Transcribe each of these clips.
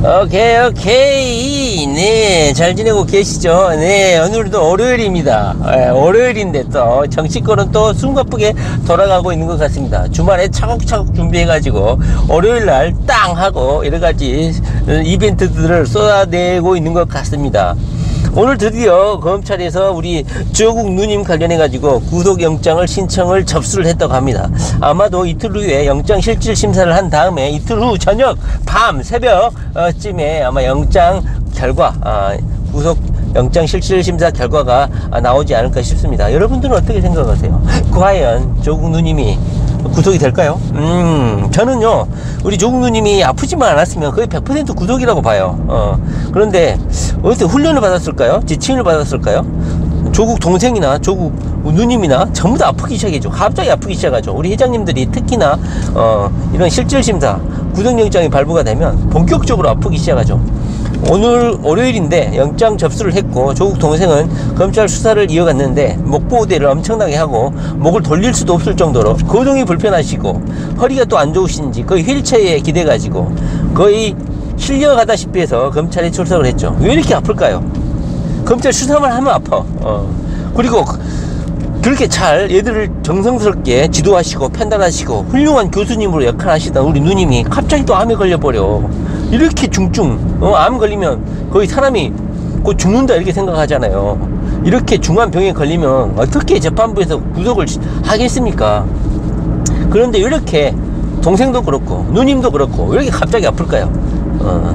오케이. 네, 잘 지내고 계시죠? 네, 오늘도 월요일입니다. 월요일인데 또 정치권은 또 숨가쁘게 돌아가고 있는 것 같습니다. 주말에 차곡차곡 준비해가지고 월요일날 땅 하고 여러가지 이벤트들을 쏟아내고 있는 것 같습니다. 오늘 드디어 검찰에서 우리 조국 누님 관련해가지고 구속영장을 신청을 접수를 했다고 합니다. 아마도 이틀 후에 영장 실질 심사를 한 다음에 이틀 후 저녁, 밤, 새벽 쯤에 아마 영장 결과, 구속 영장 실질 심사 결과가 나오지 않을까 싶습니다. 여러분들은 어떻게 생각하세요? 과연 조국 누님이 구속이 될까요? 저는요, 우리 조국 누님이 아프지만 않았으면 거의 100% 구속이라고 봐요. 그런데 어디서 훈련을 받았을까요? 지침을 받았을까요? 조국 동생이나 조국 누님이나 전부 다 아프기 시작했죠. 갑자기 아프기 시작하죠. 우리 회장님들이 특히나 이런 실질심사 구속영장이 발부가 되면 본격적으로 아프기 시작하죠. 오늘 월요일인데 영장 접수를 했고, 조국 동생은 검찰 수사를 이어갔는데 목보호대를 엄청나게 하고 목을 돌릴 수도 없을 정도로 거동이 불편하시고 허리가 또 안 좋으신지 거의 휠체어에 기대가지고 거의 실려가다시피 해서 검찰에 출석을 했죠. 왜 이렇게 아플까요? 검찰 수사만 하면 아파. 그리고 그렇게 잘 얘들을 정성스럽게 지도하시고 판단하시고 훌륭한 교수님으로 역할하시던 우리 누님이 갑자기 또 암에 걸려버려. 이렇게 중증, 암 걸리면 거의 사람이 곧 죽는다 이렇게 생각하잖아요. 이렇게 중한 병에 걸리면 어떻게 재판부에서 구속을 하겠습니까? 그런데 이렇게 동생도 그렇고 누님도 그렇고 왜 이렇게 갑자기 아플까요?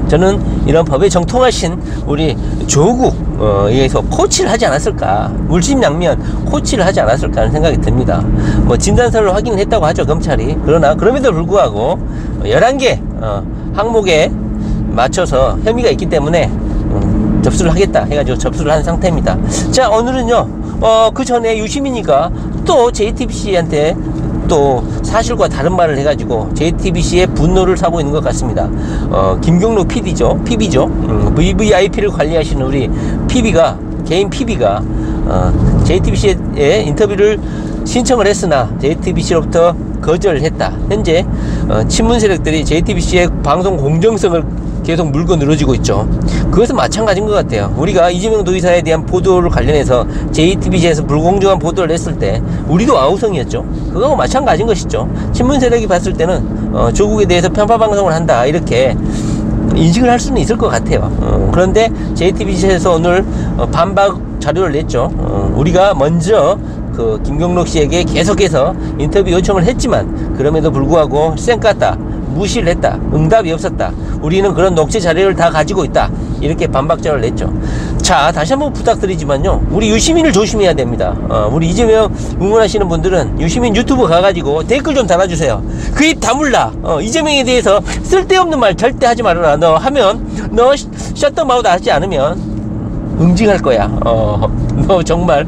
저는 이런 법에 정통하신 우리 조국에서 코치를 하지 않았을까, 물심양면 코치를 하지 않았을까 하는 생각이 듭니다. 뭐 진단서를 확인을 했다고 하죠, 검찰이. 그러나 그럼에도 불구하고 11개 항목에 맞춰서 혐의가 있기 때문에 접수를 하겠다 해가지고 접수를 한 상태입니다. 자, 오늘은요, 그 전에 유시민이가 또 JTBC한테 또 사실과 다른 말을 해가지고 JTBC의 분노를 사고 있는 것 같습니다. 김경록 PD죠. VVIP를 관리하시는 우리 PB가, 개인 PB가 JTBC에 인터뷰를 신청을 했으나 JTBC로부터 거절을 했다. 현재 친문 세력들이 JTBC의 방송 공정성을 계속 물고 늘어지고 있죠. 그것은 마찬가지인 것 같아요. 우리가 이재명 도지사에 대한 보도를 관련해서 JTBC에서 불공정한 보도를 했을 때 우리도 아우성이었죠. 그거하고 마찬가지인 것이죠. 친문 세력이 봤을 때는 조국에 대해서 편파 방송을 한다 이렇게 인식을 할 수는 있을 것 같아요. 그런데 JTBC에서 오늘 반박 자료를 냈죠. 우리가 먼저 그 김경록 씨에게 계속해서 인터뷰 요청을 했지만 그럼에도 불구하고 쌩 깠다, 무시를 했다, 응답이 없었다, 우리는 그런 녹취 자료를 다 가지고 있다, 이렇게 반박자를 냈죠. 자, 다시 한번 부탁드리지만요, 우리 유시민을 조심해야 됩니다. 우리 이재명 응원하시는 분들은 유시민 유튜브 가가지고 댓글 좀 달아주세요. 그 입 다물라. 이재명에 대해서 쓸데없는 말 절대 하지 말아라. 너 하면, 너 셧다운아웃 하지 않으면 응징할 거야. 너 정말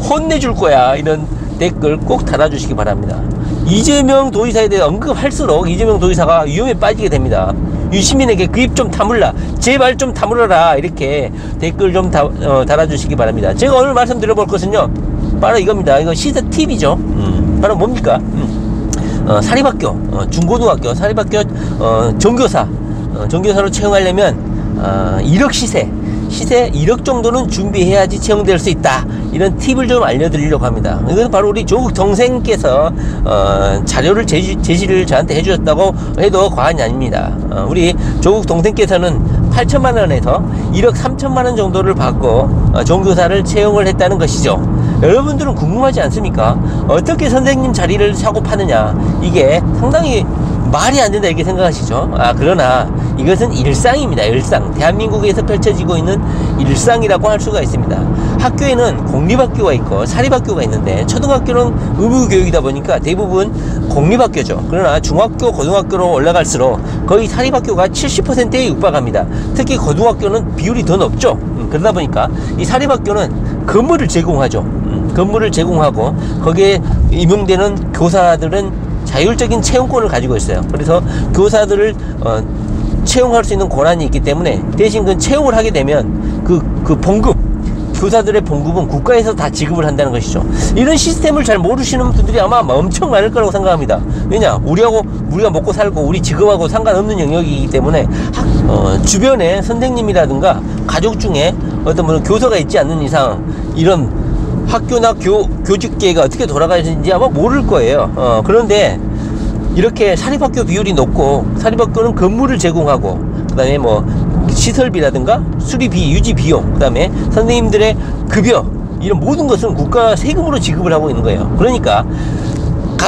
혼내줄 거야. 이런 댓글 꼭 달아주시기 바랍니다. 이재명 도지사에 대해 언급할수록 이재명 도지사가 위험에 빠지게 됩니다. 유시민에게 그 입 좀 다물라, 제발 좀 다물어라, 이렇게 댓글 좀 달아주시기 바랍니다. 제가 오늘 말씀드려볼 것은요, 바로 이겁니다. 이거 시사 팁이죠. 바로 뭡니까? 사립학교, 중고등학교 사립학교 전교사로 채용하려면 1억 시세 1억 정도는 준비해야지 채용될 수 있다, 이런 팁을 좀 알려드리려고 합니다. 이것은 바로 우리 조국 동생께서 자료를 제시를 저한테 해주셨다고 해도 과언이 아닙니다. 우리 조국 동생께서는 8천만원에서 1억 3천만원 정도를 받고 전교사를 채용을 했다는 것이죠. 여러분들은 궁금하지 않습니까? 어떻게 선생님 자리를 사고 파느냐, 이게 상당히 말이 안 된다 이렇게 생각하시죠? 그러나 이것은 일상입니다. 일상. 대한민국에서 펼쳐지고 있는 일상이라고 할 수가 있습니다. 학교에는 공립학교가 있고 사립학교가 있는데, 초등학교는 의무교육이다 보니까 대부분 공립학교죠. 그러나 중학교, 고등학교로 올라갈수록 거의 사립학교가 70%에 육박합니다. 특히 고등학교는 비율이 더 높죠. 그러다 보니까 이 사립학교는 건물을 제공하죠. 건물을 제공하고 거기에 임용되는 교사들은 자율적인 채용권을 가지고 있어요. 그래서 교사들을 채용할 수 있는 권한이 있기 때문에 대신 그 채용을 하게 되면 그 봉급, 교사들의 봉급은 국가에서 다 지급을 한다는 것이죠. 이런 시스템을 잘 모르시는 분들이 아마 엄청 많을 거라고 생각합니다. 왜냐, 우리가 먹고 살고 우리 직업하고 상관없는 영역이기 때문에 주변에 선생님이라든가 가족 중에 어떤 뭐 교사가 있지 않는 이상 이런 학교나 교직계가 어떻게 돌아가는지 아마 모를 거예요. 그런데 이렇게 사립학교 비율이 높고, 사립학교는 건물을 제공하고, 그 다음에 뭐 시설비라든가 수리비, 유지 비용, 그 다음에 선생님들의 급여, 이런 모든 것은 국가 세금으로 지급을 하고 있는 거예요. 그러니까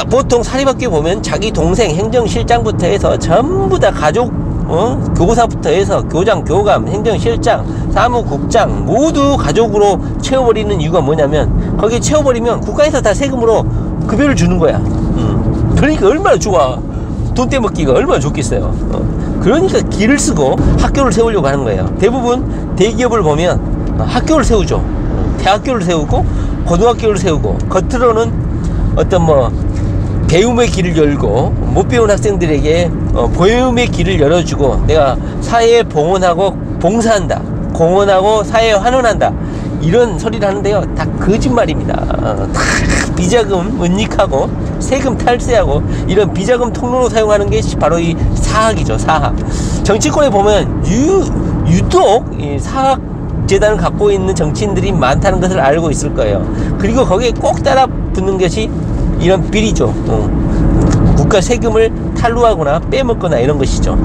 보통 사립학교에 보면 자기 동생 행정실장부터 해서 전부 다 가족, 교사부터 해서 교장, 교감, 행정실장, 사무국장 모두 가족으로 채워버리는 이유가 뭐냐면, 거기에 채워버리면 국가에서 다 세금으로 급여를 주는 거야. 그러니까 얼마나 좋아. 돈 떼먹기가 얼마나 좋겠어요. 그러니까 길을 쓰고 학교를 세우려고 하는 거예요. 대부분 대기업을 보면 학교를 세우죠. 대학교를 세우고 고등학교를 세우고, 겉으로는 어떤 뭐 배움의 길을 열고, 못 배운 학생들에게 배움의 길을 열어주고, 내가 사회에 봉헌하고 봉사한다, 공헌하고 사회에 환원한다, 이런 소리를 하는데요, 다 거짓말입니다. 다 비자금 은닉하고 세금 탈세하고 이런 비자금 통로로 사용하는 게 바로 이 사학이죠. 사학. 정치권에 보면 유독 이 사학 재단을 갖고 있는 정치인들이 많다는 것을 알고 있을 거예요. 그리고 거기에 꼭 따라 붙는 것이 이런 비리죠. 국가 세금을 탈루하거나 빼먹거나 이런 것이죠.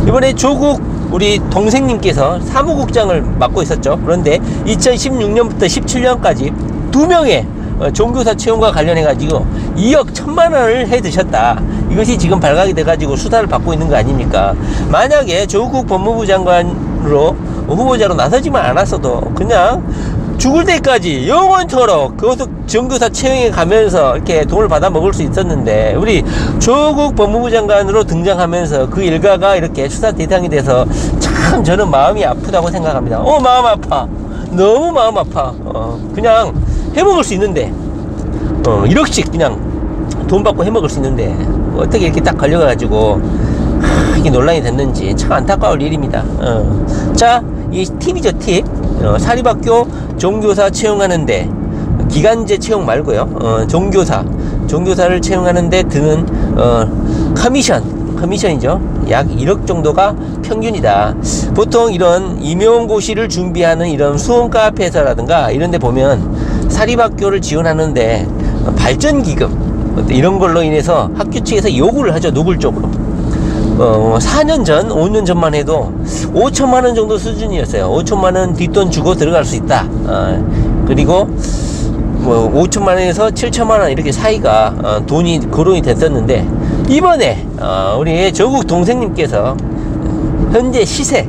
이번에 조국 우리 동생님께서 사무국장을 맡고 있었죠. 그런데 2016년부터 17년까지 2명의 종교사 채용과 관련해 가지고 2억 1천만 원을 해 드셨다. 이것이 지금 발각이 돼 가지고 수사를 받고 있는 거 아닙니까? 만약에 조국 법무부 장관으로 후보자로 나서지만 않았어도 그냥 죽을 때까지 영원토록 그것도 종교사 채용에 가면서 이렇게 돈을 받아 먹을 수 있었는데, 우리 조국 법무부 장관으로 등장하면서 그 일가가 이렇게 수사 대상이 돼서 참 저는 마음이 아프다고 생각합니다. 마음 아파. 너무 마음 아파. 그냥 해먹을 수 있는데, 1억씩 그냥 돈 받고 해먹을 수 있는데, 어떻게 이렇게 딱 걸려가지고, 이게 논란이 됐는지 참 안타까울 일입니다. 자, 이 팁이죠, 팁. 사립학교 종교사 채용하는데, 기간제 채용 말고요, 종교사를 채용하는데 드는, 커미션이죠. 약 1억 정도가 평균이다. 보통 이런 임용고시를 준비하는 이런 수험 카페에서라든가 이런 데 보면 사립학교를 지원하는데 발전기금 이런 걸로 인해서 학교 측에서 요구를 하죠. 노골적으로. 4년 전, 5년 전만 해도 5천만 원 정도 수준이었어요. 5천만 원 뒷돈 주고 들어갈 수 있다. 그리고 뭐 5천만 원에서 7천만 원 이렇게 사이가 돈이 거론이 됐었는데, 이번에 우리 조국 동생님께서 현재 시세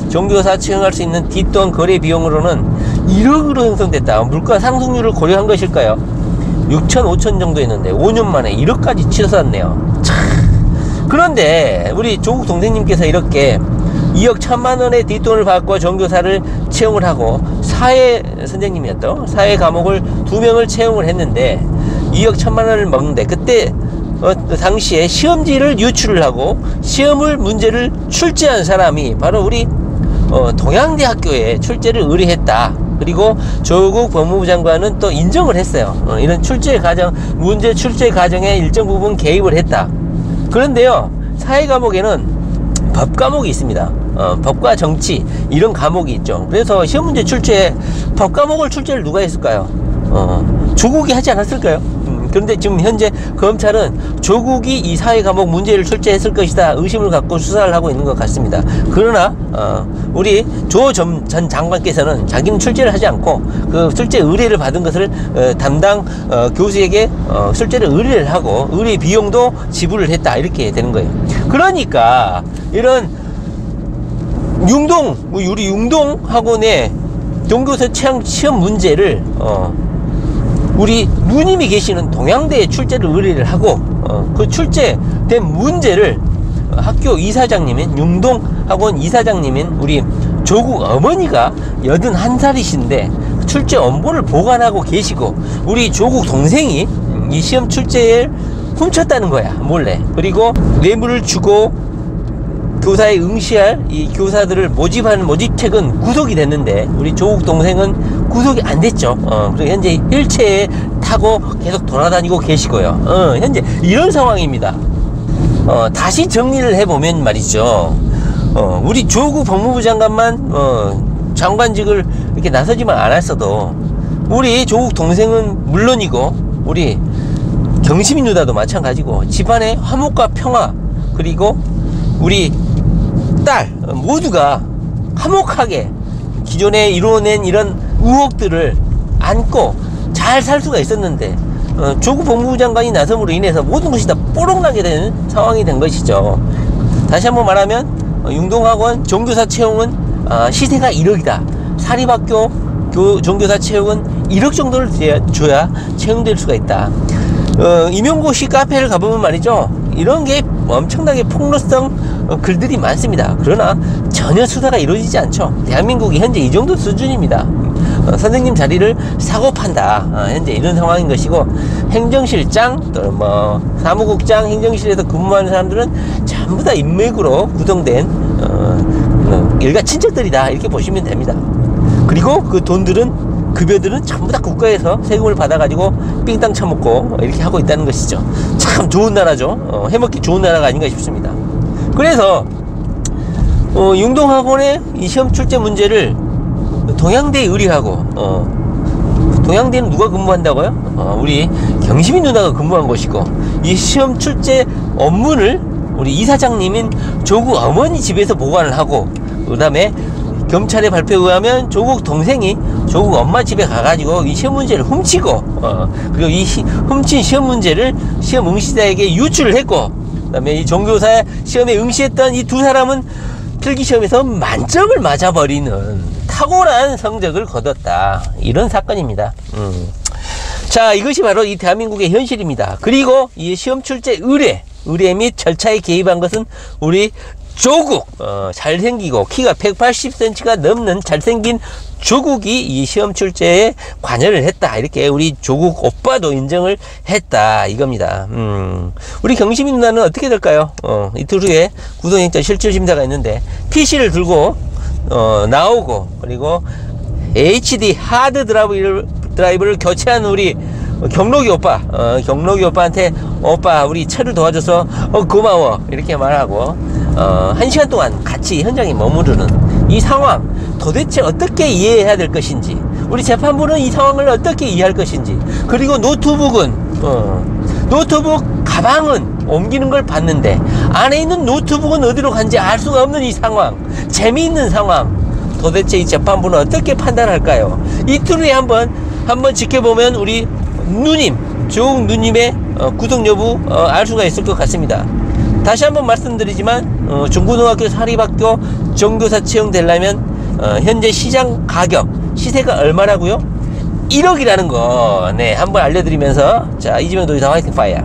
종교사 채용할 수 있는 뒷돈 거래 비용으로는 1억으로 형성됐다. 물가 상승률을 고려한 것일까요? 6천 5천 정도 했는데 5년 만에 1억까지 치솟았네요. 그런데 우리 조국 동생님께서 이렇게 2억 1천만 원의 뒷돈을 받고 종교사를 채용을 하고, 사회 선생님이었던 사회 과목을 2명을 채용을 했는데 2억 1천만 원을 먹는데, 그때 당시에 시험지를 유출을 하고 시험을 문제를 출제한 사람이 바로 우리 동양대학교에 출제를 의뢰했다. 그리고 조국 법무부 장관은 또 인정을 했어요. 이런 문제 출제 과정에 일정 부분 개입을 했다. 그런데요, 사회 과목에는 법 과목이 있습니다. 법과 정치 이런 과목이 있죠. 그래서 시험 문제 출제에 법 과목을 출제를 누가 했을까요? 조국이 하지 않았을까요? 그런데 지금 현재 검찰은 조국이 이 사회 과목 문제를 출제했을 것이다 의심을 갖고 수사를 하고 있는 것 같습니다. 그러나 우리 조 전 장관께서는 자기는 출제를 하지 않고 그 출제 의뢰를 받은 것을 담당 교수에게 출제를 의뢰를 하고 의뢰 비용도 지불을 했다, 이렇게 되는 거예요. 그러니까 이런 우리 융동 학원의 종교사 시험 문제를 우리 누님이 계시는 동양대에 출제를 의뢰를 하고 그 출제된 문제를 학교 이사장님인 융동학원 이사장님인 우리 조국 어머니가 81살이신데 출제 원본을 보관하고 계시고, 우리 조국 동생이 이 시험 출제를 훔쳤다는 거야, 몰래. 그리고 뇌물을 주고 교사에 응시할 이 교사들을 모집하는 모집책은 구속이 됐는데 우리 조국 동생은 구속이 안 됐죠. 그리고 현재 휠체어에 타고 계속 돌아다니고 계시고요. 현재 이런 상황입니다. 다시 정리를 해보면 말이죠. 우리 조국 법무부 장관만 장관직을 이렇게 나서지만 않았어도 우리 조국 동생은 물론이고 우리 경시민 누나도 마찬가지고 집안의 화목과 평화 그리고 우리 딸 모두가 화목하게 기존에 이루어낸 이런 의혹들을 안고 잘 살 수가 있었는데 조국 법무부 장관이 나섬으로 인해서 모든 것이 다 뽀록나게 되는 상황이 된 것이죠. 다시 한번 말하면 융동학원 종교사 채용은 시세가 1억이다. 사립학교 종교사 채용은 1억 정도를 줘야 채용될 수가 있다. 임용고시 카페를 가보면 말이죠, 이런 게 엄청나게 폭로성 글들이 많습니다. 그러나 전혀 수사가 이루어지지 않죠. 대한민국이 현재 이 정도 수준입니다. 선생님 자리를 사고 판다, 현재 이런 상황인 것이고, 행정실장 또는 뭐 사무국장 행정실에서 근무하는 사람들은 전부 다 인맥으로 구성된 일가 친척들이다, 이렇게 보시면 됩니다. 그리고 그 돈들은 급여들은 전부 다 국가에서 세금을 받아가지고 삥땅 쳐먹고 이렇게 하고 있다는 것이죠. 참 좋은 나라죠. 해먹기 좋은 나라가 아닌가 싶습니다. 그래서 융동학원의 이 시험 출제 문제를 동양대에 의뢰하고, 동양대는 누가 근무한다고요? 우리 경시민 누나가 근무한 곳이고, 이 시험 출제 업무를 우리 이사장님인 조국 어머니 집에서 보관을 하고, 그 다음에 경찰의 발표에 의하면 조국 동생이 조국 엄마 집에 가가지고 이 시험 문제를 훔치고, 그리고 이 훔친 시험 문제를 시험 응시자에게 유출을 했고, 그 다음에 이 종교사 시험에 응시했던 이 두 사람은 필기시험에서 만점을 맞아버리는 탁월한 성적을 거뒀다, 이런 사건입니다. 자, 이것이 바로 이 대한민국의 현실입니다. 그리고 이 시험 출제 의뢰 및 절차에 개입한 것은 우리 조국, 잘생기고 키가 180cm가 넘는 잘생긴 조국이 이 시험 출제에 관여를 했다, 이렇게 우리 조국 오빠도 인정을 했다, 이겁니다. 우리 경시민 누나는 어떻게 될까요? 이틀 후에 구속영장 실질심사가 있는데 PC를 들고 나오고, 그리고 HD 하드 드라이브를 교체한 우리 경록이 오빠, 경록이 오빠한테 오빠 우리 차를 도와줘서 고마워, 이렇게 말하고 1시간 동안 같이 현장에 머무르는 이 상황, 도대체 어떻게 이해해야 될 것인지, 우리 재판부는 이 상황을 어떻게 이해할 것인지, 그리고 노트북 가방은 옮기는 걸 봤는데 안에 있는 노트북은 어디로 간지 알 수가 없는 이 상황, 재미있는 상황, 도대체 이 재판부는 어떻게 판단할까요? 이틀 후에 한번 지켜보면 우리 조국 누님의 구속 여부 알 수가 있을 것 같습니다. 다시 한번 말씀드리지만 중고등학교 사립학교 종교사 채용되려면 현재 시장 가격, 시세가 얼마라고요? 1억이라는 거, 네, 한번 알려드리면서, 자, 이재명 도지사 화이팅 파이어.